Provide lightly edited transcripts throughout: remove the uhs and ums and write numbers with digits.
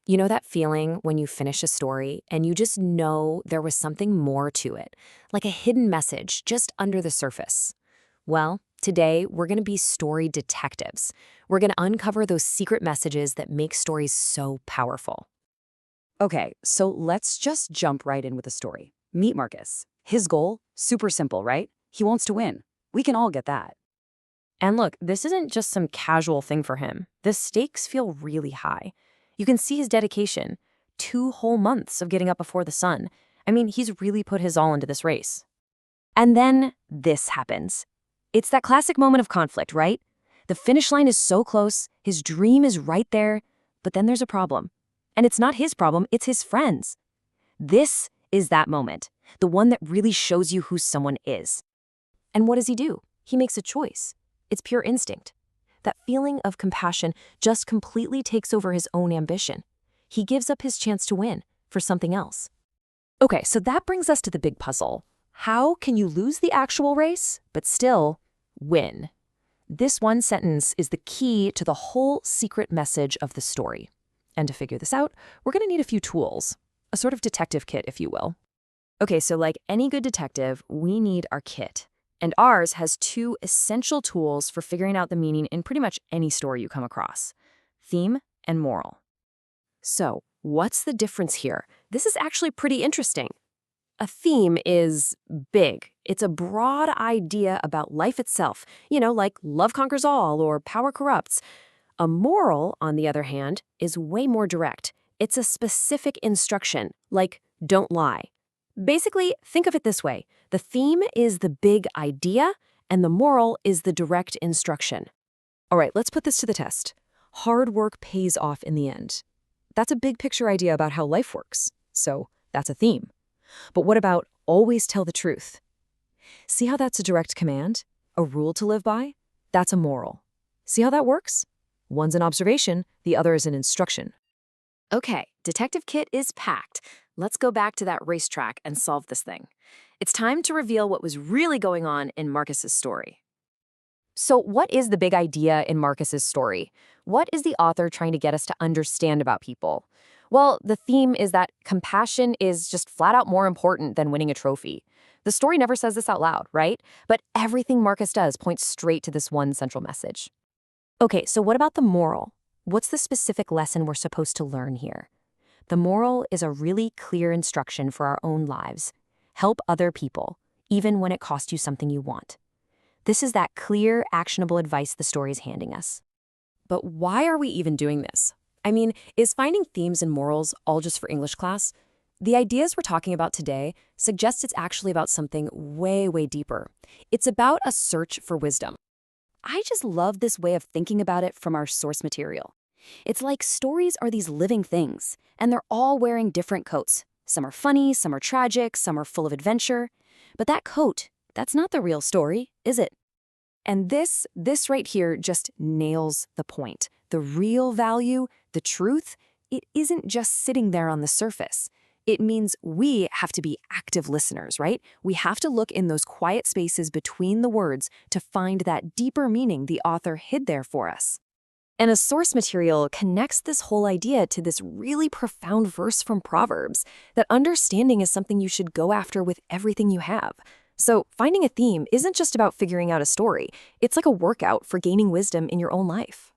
You know that feeling when you finish a story and you just know there was something more to it, like a hidden message just under the surface? Well, today we're going to be story detectives. We're going to uncover those secret messages that make stories so powerful. Okay, so let's just jump right in with the story. Meet Marcus. His goal? Super simple, right? He wants to win. We can all get that. And look, this isn't just some casual thing for him. The stakes feel really high. You can see his dedication. 2 whole months of getting up before the sun. I mean, he's really put his all into this race. And then this happens. It's that classic moment of conflict, right? The finish line is so close, his dream is right there, but then there's a problem. And it's not his problem, it's his friends. This is that moment, the one that really shows you who someone is. And what does he do? He makes a choice. It's pure instinct. That feeling of compassion just completely takes over his own ambition. He gives up his chance to win for something else. Okay, so that brings us to the big puzzle. How can you lose the actual race, but still win? This one sentence is the key to the whole secret message of the story. And to figure this out, we're going to need a few tools, a sort of detective kit, if you will. Okay, so like any good detective, we need our kit. And ours has two essential tools for figuring out the meaning in pretty much any story you come across: theme and moral. So, what's the difference here? This is actually pretty interesting. A theme is big. It's a broad idea about life itself, like love conquers all or power corrupts. A moral, on the other hand, is way more direct. It's a specific instruction, like don't lie. Basically, think of it this way. The theme is the big idea, and the moral is the direct instruction. All right, let's put this to the test. Hard work pays off in the end. That's a big picture idea about how life works. So that's a theme. But what about always tell the truth? See how that's a direct command? A rule to live by? That's a moral. See how that works? One's an observation, the other is an instruction. Okay, Detective Kit is packed. Let's go back to that racetrack and solve this thing. It's time to reveal what was really going on in Marcus's story. So what is the big idea in Marcus's story? What is the author trying to get us to understand about people? Well, the theme is that compassion is just flat out more important than winning a trophy. The story never says this out loud, right? But everything Marcus does points straight to this one central message. Okay, so what about the moral? What's the specific lesson we're supposed to learn here? The moral is a really clear instruction for our own lives. Help other people, even when it costs you something you want. This is that clear, actionable advice the story is handing us. But why are we even doing this? I mean, is finding themes and morals all just for English class? The ideas we're talking about today suggest it's actually about something way, way deeper. It's about a search for wisdom. I just love this way of thinking about it from our source material. It's like stories are these living things, and they're all wearing different coats. Some are funny, some are tragic, some are full of adventure. But that coat, that's not the real story, is it? And this right here just nails the point. The real value, the truth, it isn't just sitting there on the surface. It means we have to be active listeners, right? We have to look in those quiet spaces between the words to find that deeper meaning the author hid there for us. And a source material connects this whole idea to this really profound verse from Proverbs, that understanding is something you should go after with everything you have. So finding a theme isn't just about figuring out a story. It's like a workout for gaining wisdom in your own life.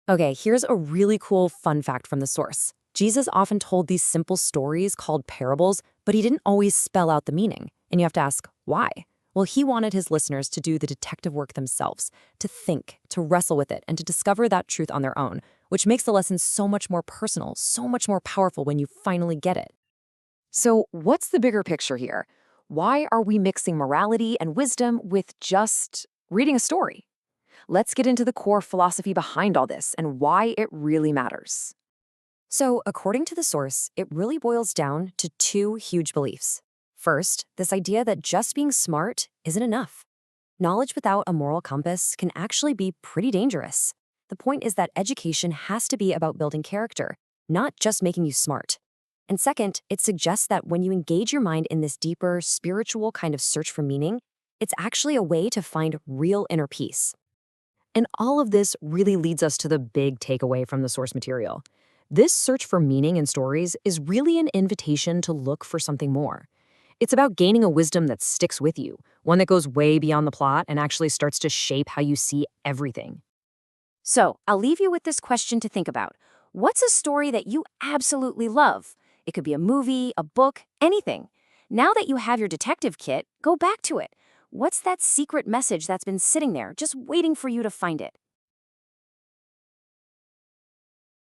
Okay, here's a really cool fun fact from the source. Jesus often told these simple stories called parables, but he didn't always spell out the meaning. And you have to ask, why? Well, he wanted his listeners to do the detective work themselves, to think, to wrestle with it, and to discover that truth on their own, which makes the lesson so much more personal, so much more powerful when you finally get it. So what's the bigger picture here? Why are we mixing morality and wisdom with just reading a story? Let's get into the core philosophy behind all this and why it really matters. So, according to the source, it really boils down to two huge beliefs. First, this idea that just being smart isn't enough. Knowledge without a moral compass can actually be pretty dangerous. The point is that education has to be about building character, not just making you smart. And second, it suggests that when you engage your mind in this deeper, spiritual kind of search for meaning, it's actually a way to find real inner peace. And all of this really leads us to the big takeaway from the source material. This search for meaning in stories is really an invitation to look for something more. It's about gaining a wisdom that sticks with you, one that goes way beyond the plot and actually starts to shape how you see everything. So, I'll leave you with this question to think about. What's a story that you absolutely love? It could be a movie, a book, anything. Now that you have your detective kit, go back to it. What's that secret message that's been sitting there, just waiting for you to find it?